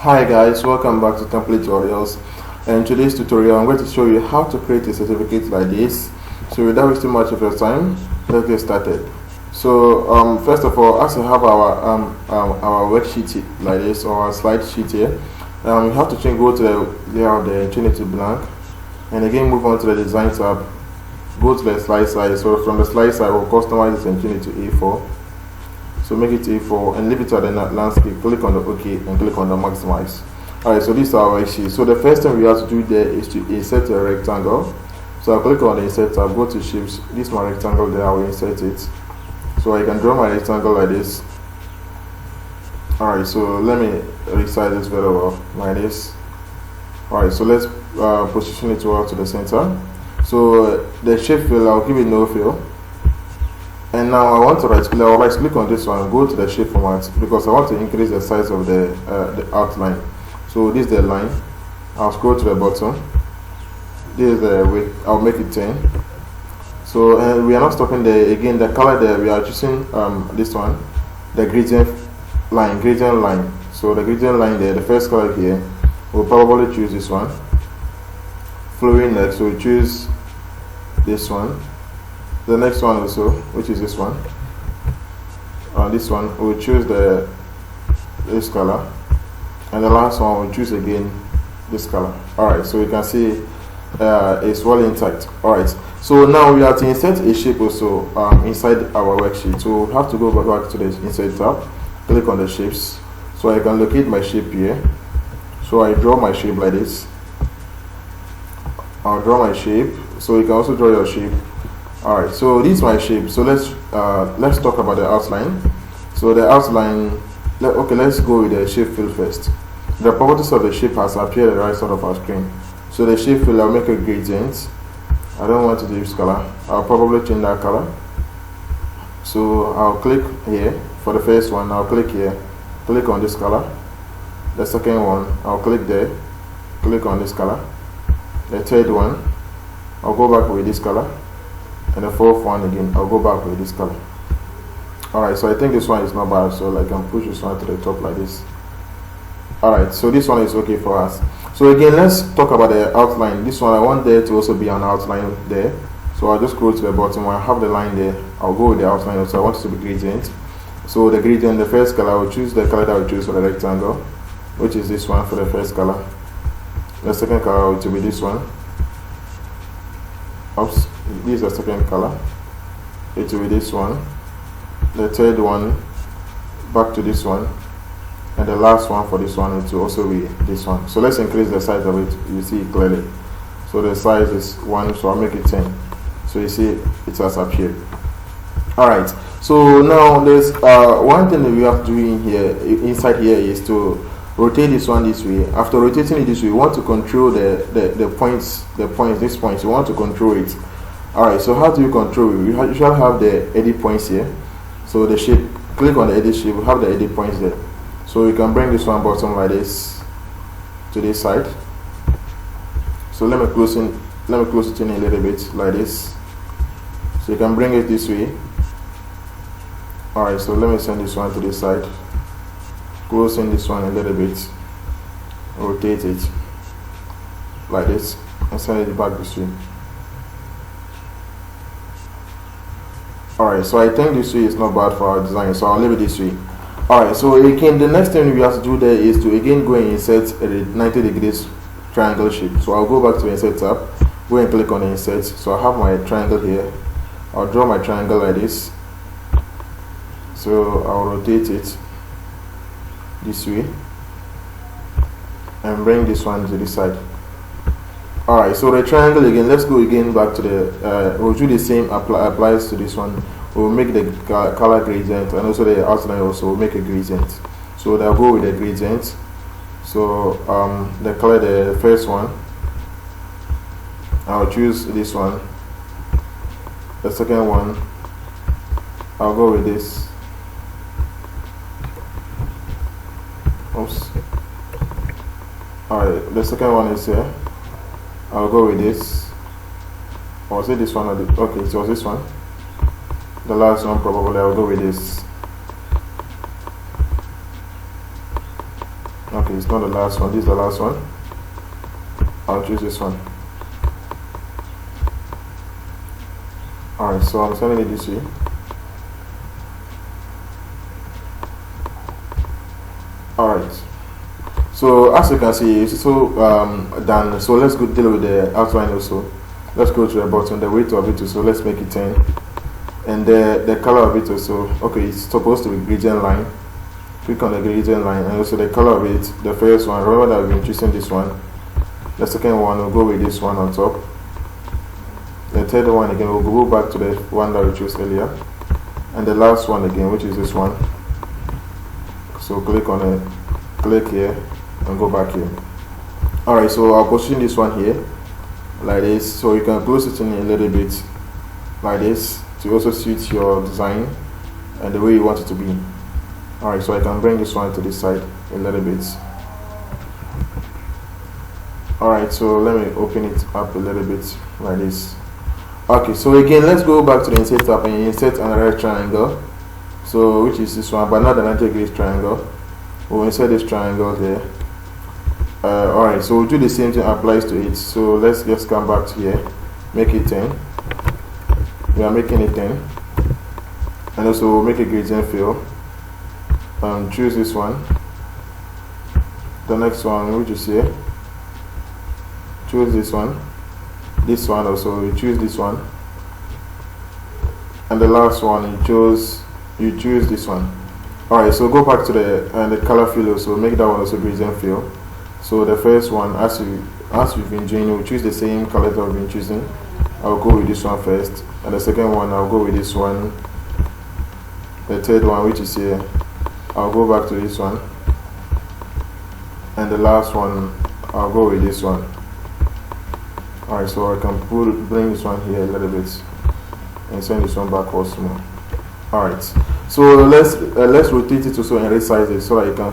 Hi guys, welcome back to Template Tutorials. And in today's tutorial I'm going to show you how to create a certificate like this. So without wasting much of your time, let's get started. So first of all, as we have our worksheet like this, or our slide sheet here, you have to go to the layout there, change it to blank, and again move on to the design tab, go to the slide size. So from the slide size we'll customize it and change it to A4. So make it A4 and leave it at the landscape. Click on the OK and click on the maximize. Alright, so this is our worksheet. So the first thing we have to do there is to insert a rectangle. So I'll click on the insert tab, go to shapes. This is my rectangle there, I will insert it. So I can draw my rectangle like this. Alright, so let me resize this very well, like this. Alright, so let's position it to the center. So the shape fill, I'll give it no fill. And now I want to right click on this one, go to the shape format, because I want to increase the size of the outline. So this is the line. I'll scroll to the bottom. This is the width. I'll make it 10. So we are not stopping there. Again, the color there, we are choosing this one, the gradient line. So the gradient line there, the first color here, we'll probably choose this one. Flowing next, so we choose this one. The next one also, which is this one, this one we'll choose this color, and the last one we'll choose again this color. Alright, so you can see it's well intact. Alright, so now we have to insert a shape also inside our worksheet. So we have to go back to the insert tab, click on the shapes. So I can locate my shape here. So I draw my shape like this. I'll draw my shape. So you can also draw your shape. Alright, so this is my shape. So let's talk about the outline. So the outline, let's go with the shape fill first. The properties of the shape has appeared at the right side of our screen. So the shape fill, I'll make a gradient. I don't want to use color. I'll probably change that color. So I'll click here for the first one. I'll click here, click on this color. The second one, I'll click there, click on this color. The third one, I'll go back with this color. And the fourth one again, I'll go back with this color. Alright, so I think this one is not bad, so I can push this one to the top like this. Alright, so this one is okay for us. So again, let's talk about the outline. This one, I want there to also be an outline there. So I'll just scroll to the bottom. When I have the line there, I'll go with the outline. So I want it to be gradient. So the gradient, the first color, I will choose the color that I will choose for the rectangle, which is this one for the first color. The second color will be this one. Oops, this is the second color. It will be this one. The third one, back to this one, and the last one for this one, it will also be this one. So let's increase the size of it. You see it clearly. So the size is 1, so I'll make it 10. So you see it has appeared. Alright, so now there's one thing that we have to do in here, inside here, is to rotate this one this way. After rotating it this way, we want to control the points, these points. We want to control it. Alright, so how do you control it? You shall have the edit points here. So the shape, click on the edit shape, we have the edit points there. So you can bring this one bottom like this to this side. So let me close it in a little bit like this. So you can bring it this way. Alright, so let me send this one to this side. Close in this one a little bit, rotate it like this, and send it back this way. Alright, so I think this way is not bad for our design, so I'll leave it this way. Alright, so again, the next thing we have to do there is to again go and insert a 90 degrees triangle shape. So I'll go back to the insert tab, go and click on the insert. So I have my triangle here. I'll draw my triangle like this. So I'll rotate it this way and bring this one to this side. Alright, so the triangle again, let's go again back to the we'll do the same applies to this one. We'll make the color gradient, and also the outline also will make a gradient. So they'll go with the gradient. So the color, the first one, I'll choose this one. The second one, I'll go with this. Oops. Alright, the second one is here. I'll go with this. Or was it this one? Okay, so it was this one. The last one probably I'll go with this. Okay, it's not the last one, this is the last one. I'll choose this one. Alright, so I'm sending it this way. Alright, so as you can see, it's so done. So let's go deal with the outline also. Let's go to the bottom, the weight of it also, let's make it 10. And the color of it also, okay, it's supposed to be gradient line. Click on the gradient line, and also the color of it, the first one, remember that we've been choosing this one. The second one, we'll go with this one on top. The third one again, we'll go back to the one that we chose earlier. And the last one again, which is this one. So click on it, click here, and go back here. Alright, so I'll position this one here, like this. So you can close it in a little bit, like this, to also suit your design and the way you want it to be. Alright, so I can bring this one to this side a little bit. Alright, so let me open it up a little bit like this. Okay, so again, let's go back to the insert tab and insert another triangle. So which is this one, but not the 90 degrees triangle. We'll insert this triangle there. Alright, so we'll do the same thing applies to it. So let's just come back to here, make it 10. We are making it 10. And also we'll make a gradient fill. Choose this one. The next one, which is here. Choose this one. This one also, you choose this one. And the last one, you choose this one. Alright, so go back to the color fill also, make that one also gradient fill. So the first one, as we've been doing, we'll choose the same color that we've been choosing. I'll go with this one first, and the second one I'll go with this one. The third one, which is here, I'll go back to this one, and the last one I'll go with this one. Alright, so I can bring this one here a little bit and send this one back also more. Alright, so let's rotate it also and resize it so that it can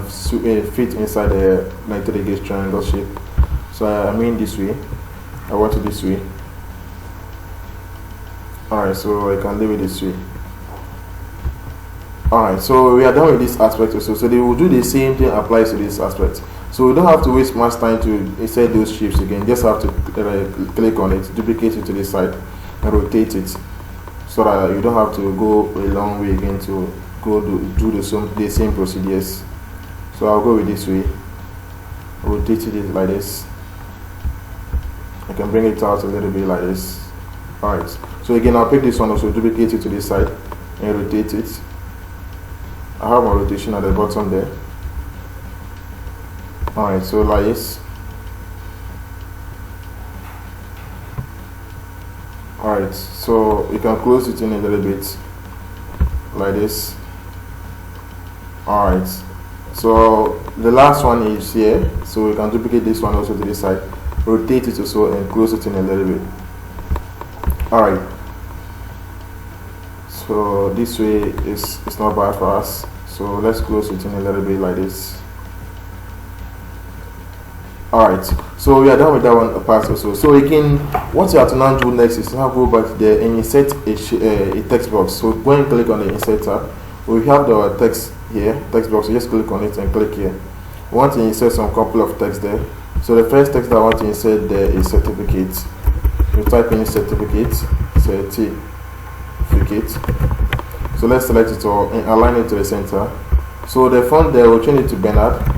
fit inside the 90 degrees triangle shape. So I mean this way, I want it this way. Alright, so I can leave it this way. Alright, so we are done with this aspect also. So they will do the same thing applies to this aspect. So we don't have to waste much time to insert those shapes again. Just have to click on it, duplicate it to this side, and rotate it, so that you don't have to go a long way again to go do the same procedures. So I'll go with this way, rotate it like this. I can bring it out a little bit like this. Alright, so again I'll pick this one also, duplicate it to this side, and rotate it. I have my rotation at the bottom there. Alright, so like this. Alright, so you can close it in a little bit like this. Alright, so the last one is here, so we can duplicate this one also to this side, rotate it also and close it in a little bit. Alright, so this way is not bad for us, so let's close it in a little bit like this. Alright, so we are done with that one part also. So again, what you have to now do next is now go back there and insert a text box. So go and click on the insert tab. We have the text here, text box, so just click on it and click here. We want to insert some couple of text there. So the first text that I want to insert there is certificate. You type in certificate. So let's select it all and align it to the center. So the font there, we'll change it to Bernard.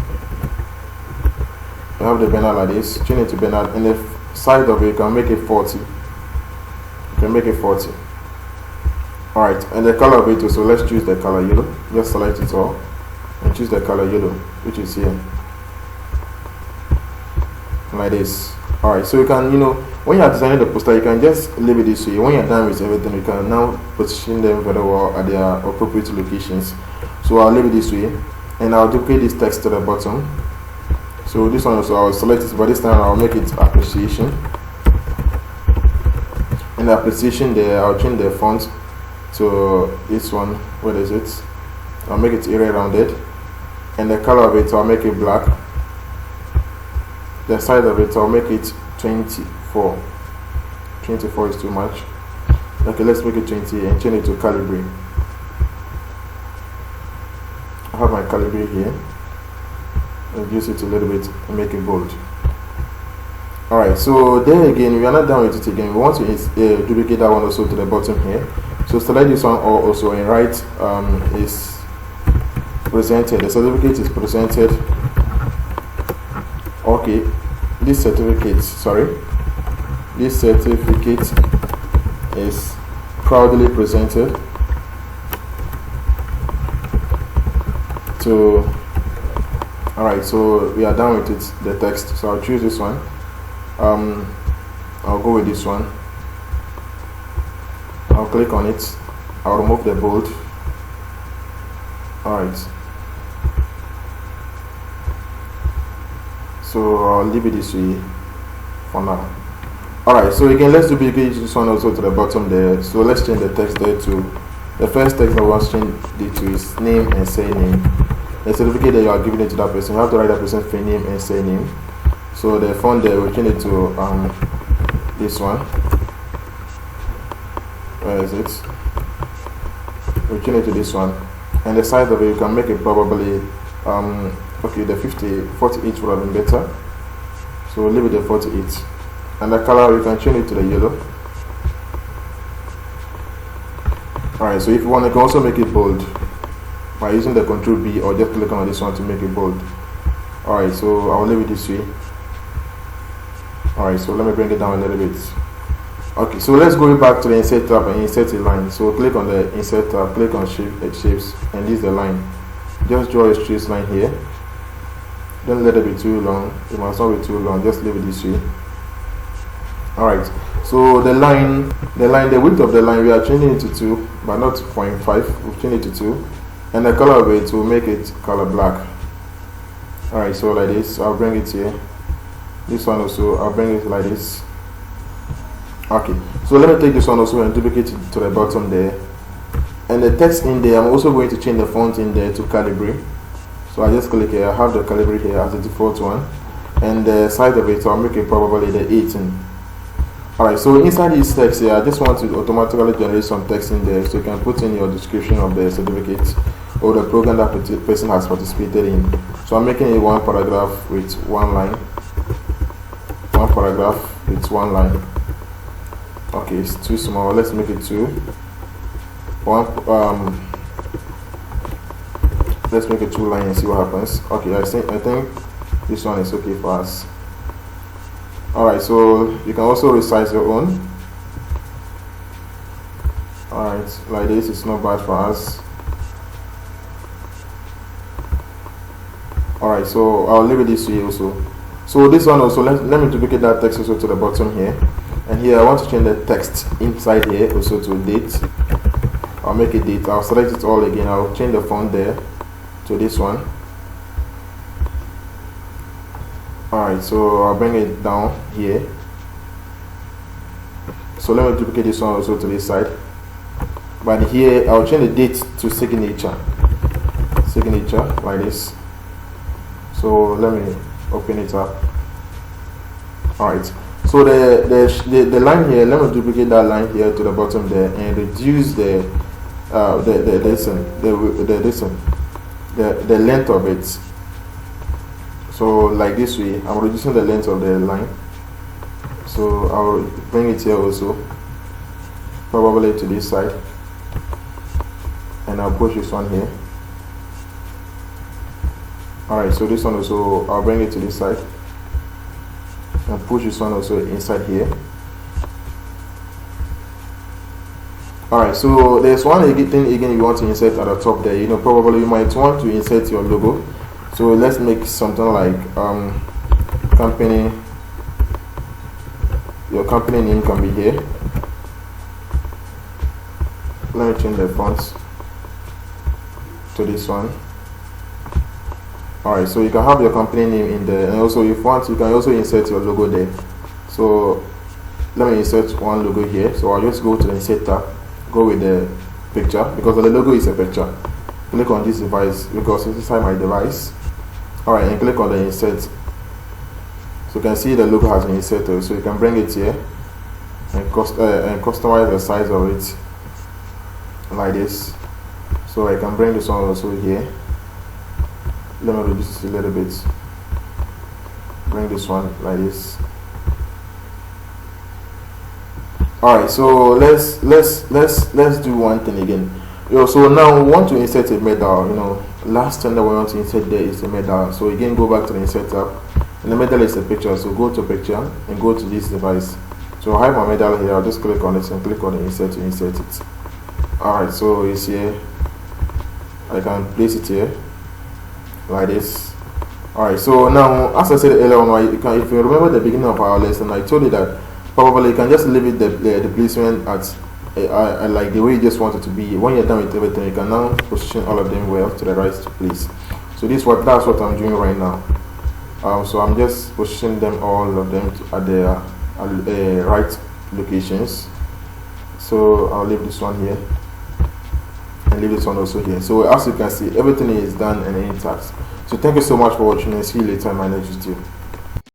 You have the Bernard like this, change it to Bernard, and the side of it you can make it 40. You can make it 40. Alright, and the color of it, so let's choose the color yellow. Just select it all and choose the color yellow, which is here. Like this. Alright, so you can, when you are designing the poster, you can just leave it this way. When you are done with everything, you can now position them very well at their appropriate locations. So I'll leave it this way, and I'll duplicate this text to the bottom. So this one also I'll select it, but this time I'll make it appreciation. In the appreciation there, I'll change the font to this one. What is it? I'll make it area rounded, and the color of it I'll make it black. The size of it I'll make it 24. 24 is too much. Okay, let's make it 20 and change it to calibrate. I have my calibrate here. reduce it a little bit and make it bold. Alright, so there again, we are not done with it again. We want to duplicate that one also to the bottom here. So select this one also and write is presented. The certificate is presented. Okay, this certificate is proudly presented to. Alright, so we are done with it, the text. So I'll choose this one. I'll go with this one. I'll click on it. I'll remove the bold. Alright, so I'll leave it this way for now. Alright, so again, let's duplicate this one also to the bottom there. So let's change the text there to the first text that we want to change it to is name and surname. The certificate that you are giving it to that person, you have to write that person's name and surname. So the font there, we'll change it to this one. Where is it? We'll change it to this one. And the size of it, you can make it probably okay, the 48 would have been better. So we'll leave it at 48. And the color, you can change it to the yellow. Alright, so if you want, you can also make it bold by using the Control B or just click on this one to make it bold. Alright, so I'll leave it this way. Alright, so let me bring it down a little bit. Okay, so let's go back to the Insert tab and insert a line. So click on the Insert tab, click on Shapes, and this is the line. Just draw a straight line here. Don't let it be too long. It must not be too long. Just leave it this way. Alright, so the width of the line, we are changing it to 2, but not 0.5. We'll change it to 2. And the color of it will make it color black. Alright, so like this, I'll bring it here. This one also, I'll bring it like this. Okay, so let me take this one also and duplicate it to the bottom there. And the text in there, I'm also going to change the font in there to Calibri. So I just click here, I have the Calibri here as the default one. And the size of it, so I'll make it probably the 18. Alright, so inside this text here, I just want to automatically generate some text in there so you can put in your description of the certificate or the program that the person has participated in. So I'm making it one paragraph with one line. One paragraph with one line. Okay, it's too small. Let's make it 2. Let's make it 2 lines and see what happens. Okay, I think this one is okay for us. Alright, so you can also resize your own. Alright, like this, it's not bad for us. Alright, so I'll leave it this way also. So this one also, let me duplicate that text also to the bottom here. And here I want to change the text inside here also to date. I'll make it date. I'll select it all again. I'll change the font there to this one. Alright, so I'll bring it down here. So let me duplicate this one also to this side. But here I'll change the date to signature. Signature like this. So let me open it up. Alright. So the line here, let me duplicate that line here to the bottom there and reduce the length of it. So like this way, I'm reducing the length of the line. So I'll bring it here also, probably to this side, and I'll push this one here. Alright, so this one also, I'll bring it to this side and push this one also inside here. Alright, so there's one thing again you want to insert at the top there. Probably you might want to insert your logo. So let's make something like company. Your company name can be here. Let me change the fonts to this one. Alright, so you can have your company name in there, and also if you want, you can also insert your logo there. So let me insert one logo here. So I'll just go to the Insert tab, go with the picture, because the logo is a picture. Click on this device because it's inside my device. Alright, and click on the Insert. So you can see the logo has been inserted. So you can bring it here and customize the size of it like this. So I can bring this one also here. Let me reduce it a little bit. bring this one like this. Alright, so let's do one thing again. So now we want to insert a medal. Last thing that we want to insert there is a medal. So again, go back to the insert tab, and the medal is a picture. So go to picture and go to this device. So I have my medal here. I'll just click on it and click on the insert to insert it. Alright, so it's here. I can place it here like this. Alright, so now as I said earlier on, if you remember the beginning of our lesson, I told you that probably you can just leave it the placement at like the way you just want it to be. When you're done with everything, you can now position all of them well to the right place. So that's what I'm doing right now. So I'm just positioning them, all of them, at their right locations. So I'll leave this one here and leave this one also here. So as you can see, everything is done and intact. So thank you so much for watching, and see you later in my next video.